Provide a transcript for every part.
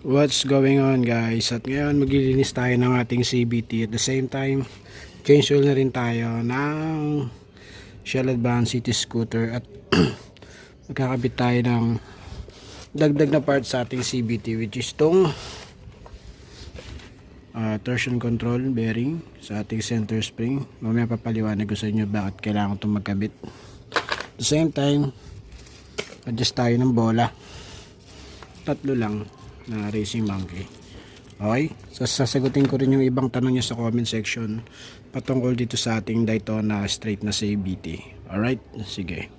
What's going on guys? At ngayon maglilinis tayo ng ating CVT. At the same time, change oil na rin tayo ng Shell Advance City Scooter. At magkakabit tayo ng dagdag na part sa ating CVT, which is tong torsion control bearing sa ating center spring. Mamaya papaliwanag ko sa inyo bakit kailangan itong magkabit. At the same time, adjust tayo ng bola. Tatlo lang na Racing Monkey. Okay, so sasagutin ko rin yung ibang tanong nyo sa comment section patungkol dito sa ating Daytona straight na CVT. Alright, sige.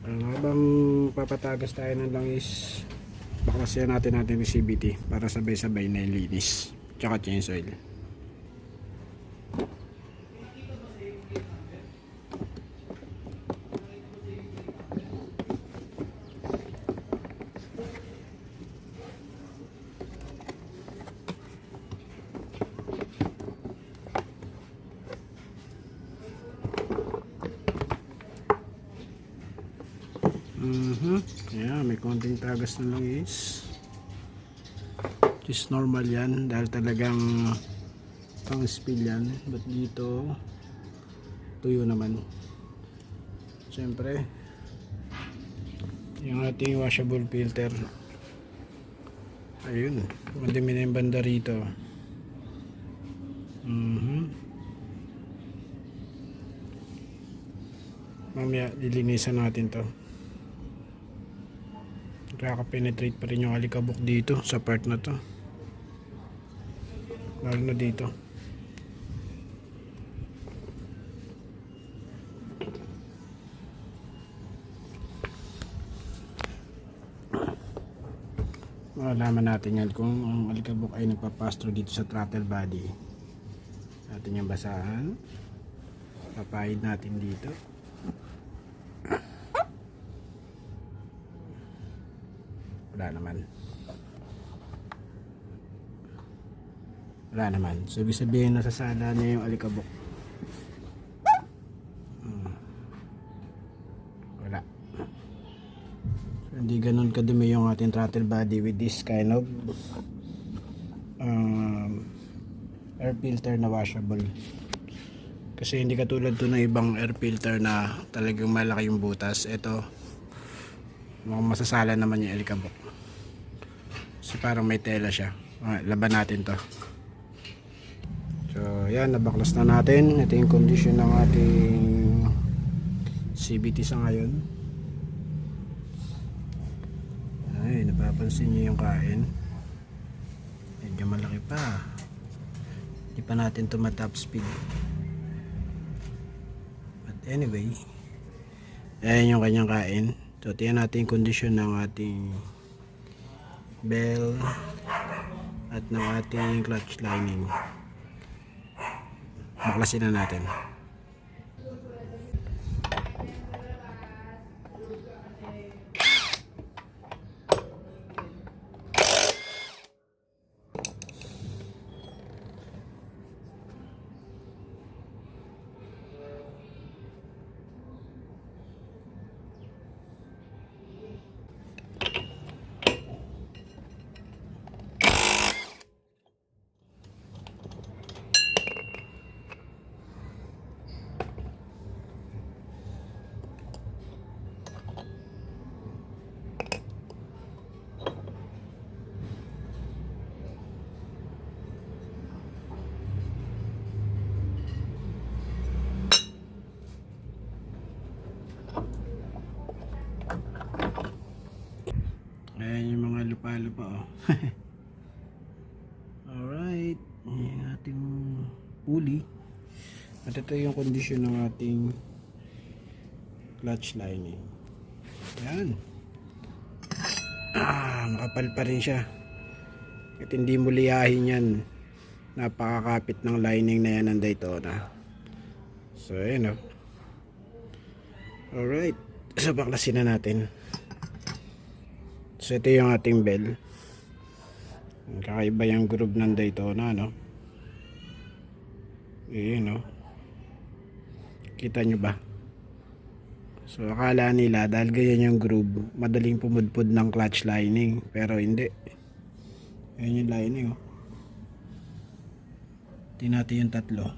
Habang papatagas tayo ng langis, baklasin natin yung CVT para sabay-sabay na ilinis tsaka change oil. Yeah, may konting tagas na langis. Just normal yan dahil talagang pang spill yan. But dito tuyo naman. Siyempre yung ating washable filter, ayun, madumi na yung banda rito. Mamaya lilinisan natin to. Nakaka-penetrate pa rin yung alikabok dito sa part na to, lalo na dito. Malaman natin yan kung ang alikabok ay nagpapastro dito sa throttle body. Natin yung basahan, papahid natin dito. Wala naman. So ibig sabihin nasasala niya yung alikabok. Wala. So, hindi ganun kadumi yung ating throttle body with this kind of air filter na washable. Kasi hindi katulad to ng ibang air filter na talagang malaki yung butas. Ito masasala naman yung alikabok. So parang may tela siya. Laban natin to. So yan, nabaklas na natin. Ito yung condition ng ating CVT sa ngayon. Ay, napapansin nyo yung kain. Medyo malaki pa. Hindi pa natin ito matop speed. But anyway, ayan yung kanyang kain. So tingnan natin yung condition ng ating bell at ng ating clutch lining. Baklasin na natin. Ayan yung mga lupa-lupa, oh. Alright, yung ating pulley. At ito yung condition ng ating clutch lining. Ayan. Makapal pa rin siya. At hindi mo liyahin yan. Napakakapit ng lining na yan ng Daytona. So ayan o. Alright. So baklasin na natin. So ito yung ating bell. Kakaiba yung groove ng Daytona, no? Ayan o. Kita nyo ba? So akala nila dahil ganyan yung groove, madaling pumudpud ng clutch lining, pero hindi. Ayan yung lining oh. Tingnan natin yung tatlo.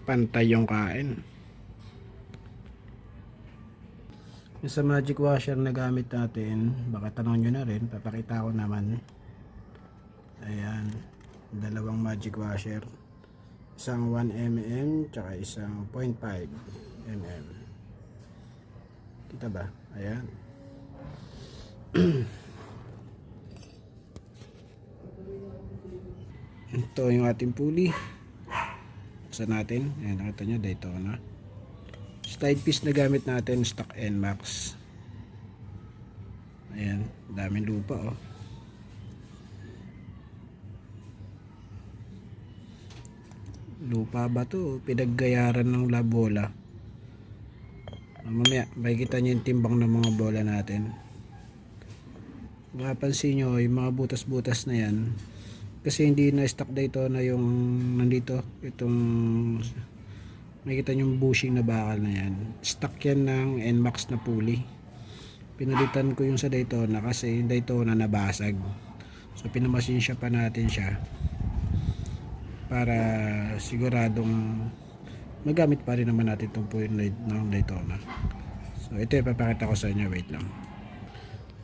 Pantay yung kain. Yung sa magic washer na gamit natin, baka tanong nyo na rin, papakita ko naman. Ayan, dalawang magic washer, isang 1mm tsaka isang 0.5mm. Kita ba? Ayan. Ito yung ating pulley. Buksan natin. Ayan, nakita nyo, Daytona. Slide piece na gamit natin, stock NMAX. Ayan, daming lupa oh. Lupa ba to? Pinaggayaran ng bola. Mamaya, makikita nyo yung timbang ng mga bola natin. Mapapansin nyo, yung mga butas-butas na yan, kasi hindi na stock Daytona yung nandito, itong makikita nyo yung bushing na bakal na yan. Stock yan ng NMAX na pulley. Pinalitan ko yung sa Daytona kasi yung Daytona nabasag. So pinamasinsya pa natin siya para siguradong magamit pa rin naman natin itong pulley ng Daytona. So ito ipapakita ko sa inyo, wait lang.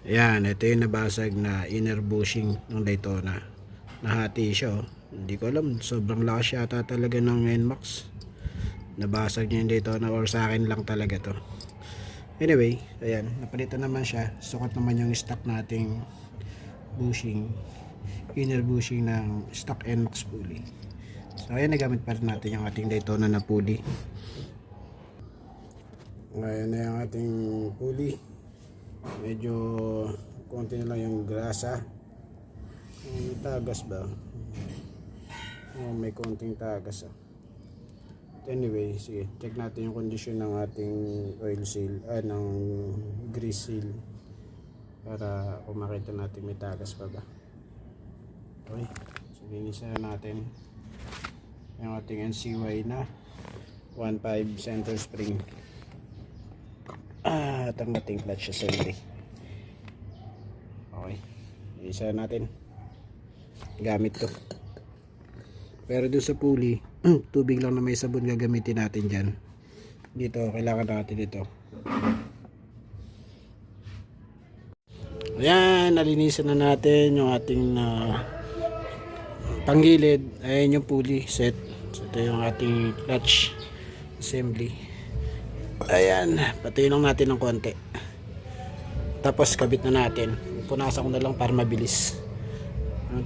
Ayan, ito yung nabasag na inner bushing ng Daytona. Nahati siya oh. Hindi ko alam, sobrang lakas yata talaga ng NMAX. Nabasag niya yung Daytona or sa akin lang talaga to. Anyway, ayan, napalitan naman siya. Sukat naman yung stock nating bushing, inner bushing ng stock NMAX pulley. So ayan, nagamit pa rin natin yung ating Daytona na pulley. Ayan na yung ating pulley. Medyo konti na lang yung grasa. May tagas ba? Oh, may konting tagas ah. Anyway, sige, check natin yung condition ng ating oil seal, ng grease seal, para kung makita natin may tagas pa ba. Okay, so linisan natin yung ating NCY na 1.5 center spring at ang ating clutch assembly. Okay, linisan natin gamit ko. Pero doon sa pulley, tubig lang na may sabon gagamitin natin dyan. Dito, kailangan natin ito. Ayan, nalinisan na natin yung ating panggilid. Ayan yung pulley set. So ito yung ating clutch assembly. Ayan, patuyin lang natin ng konti. Tapos kabit na natin. Punasan ko na lang para mabilis.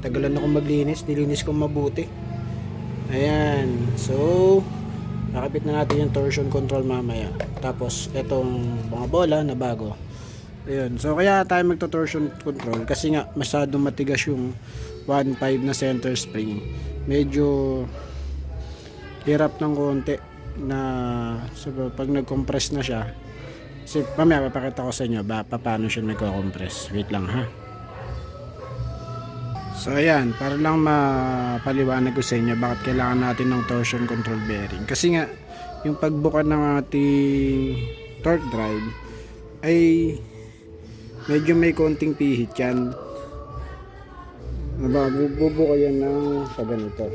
Tagalan ako maglinis, nilinis ko mabuti. Ayan, so nakabit na natin yung torsion control mamaya. Tapos itong mga bola na bago. Ayun, so kaya tayo magto-torsion control kasi nga masyadong matigas yung 1.5 na center spring. Medyo hirap ng konti na so, pag nag-compress na siya. Kasi mamaya papakita ko sa inyo paano siya nagko-compress. Wait lang ha. So ayan, para lang mapaliwanag ko sa inyo bakit kailangan natin ng torsion control bearing. Kasi nga, yung pagbuka ng ating torque drive ay medyo may konting pihit yan. Bubuka yan ng ganito.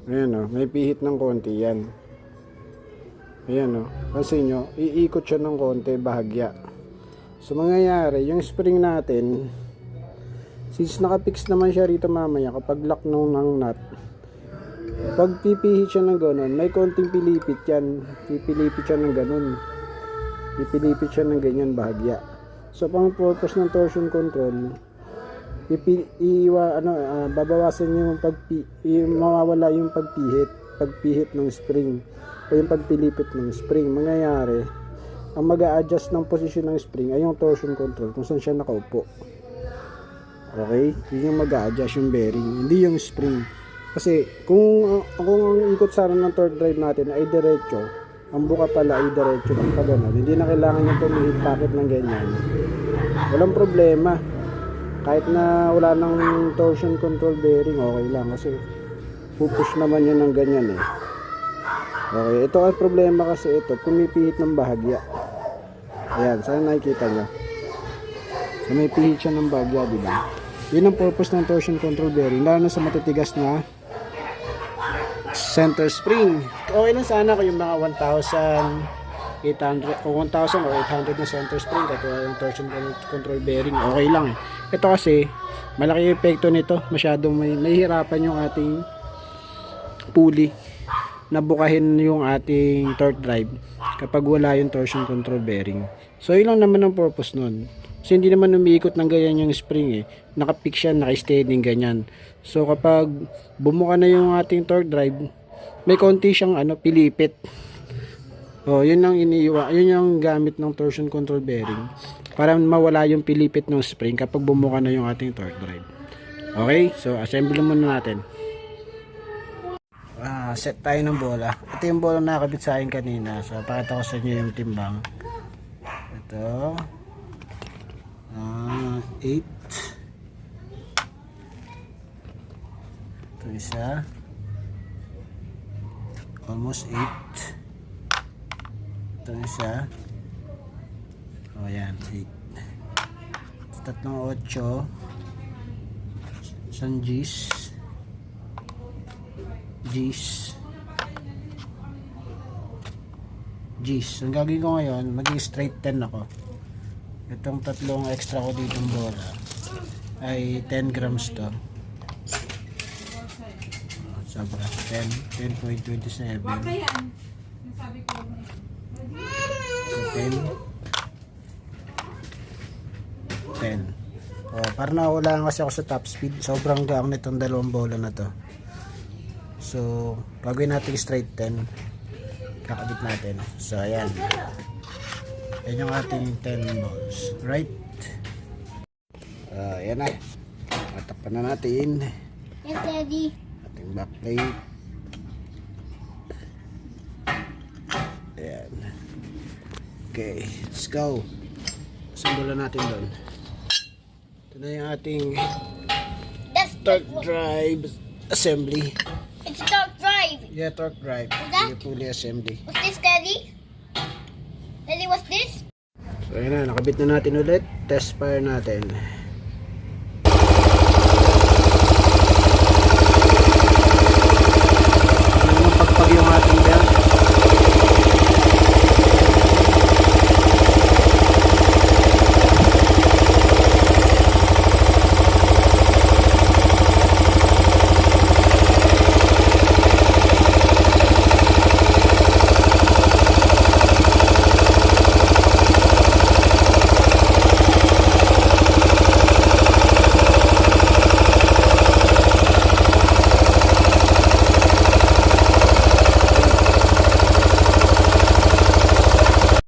Ayan o, may pihit ng konti yan. Ayan o, kasi nyo, iikot siya ng konti bahagya. So mangyayari, yung spring natin, since nakapix naman siya rito mamaya kapag lock ng nut, pag pipihit siya ng gano'n, may konting pilipit yan. Pipilipit siya ng gano'n. Pipilipit siya ng ganyan bahagya. So pang purpose ng torsion control, babawasan niyo yung mawawala yung pagpihit ng spring o yung pagpilipit ng spring. Mangyayari, ang mag-a-adjust ng posisyon ng spring ay yung torsion control kung saan siya nakaupo. Okay? Yun yung mag-a-adjust yung bearing, hindi yung spring. Kasi kung ang ikot sana ng torque drive natin ay diretso, ang buka pala ay diretso ng pagano, hindi na kailangan yung tumihit packet ng ganyan. Walang problema. Kahit na wala ng torsion control bearing, okay lang kasi pupush naman yun ng ganyan eh. Okay, ito ang problema kasi ito, pumipihit ng bahagya. Ayan, sana nakikita nyo. So may pihit siya ng bahagya, di ba? Yun ang purpose ng torsion control bearing, lalo na sa matitigas na center spring. Okay lang sana kung yung mga 1,800 o 1,000 or 800 na center spring katulad yung torsion control bearing, okay lang eh. Ito kasi malaki yung epekto nito, masyadong mahihirapan yung ating pulley na bukahin yung ating torque drive kapag wala yung torsion control bearing. So yun lang naman ang purpose nun. So hindi naman umiikot ng ganyan yung spring eh. Naka-fix siya, naka-steady ganyan. So kapag bumuka na yung ating torque drive, may konti siyang pilipit. Oh, yun ang yun yung gamit ng torsion control bearing para mawala yung pilipit ng spring kapag bumuka na yung ating torque drive. Okay? So assemble muna natin. Set tayo ng bola. Ito yung bola na nakabit sa akin kanina. So pakita ko sa inyo yung timbang. Ito 8. Ito isa, almost 8. Ito isa, yan 8. Tatlong 8, isang G's. Ang gagawin ko ngayon, maging straight 10 ako. Itong tatlong extra ko ditong bola ay 10 grams to. Sobra. 10.27. So 10. Para nawala kasi ako sa top speed. Sobrang gaang nitong dalawang bola na to. So, gagawin natin straight 10. Kakabit natin. So, ayan. Yan yung ating 10 balls. Right? Ayan na. Tatakpan na natin. Yes, Daddy. Ating backplate. Ayan. Okay. Let's go. Assemble natin doon. Ito na yung ating torque drive assembly. It's torque drive. Yeah, torque drive. that? Yung pulley assembly. What's this, Daddy? Daddy, what's this? So ayan na, nakabit na natin ulit. Test fire natin.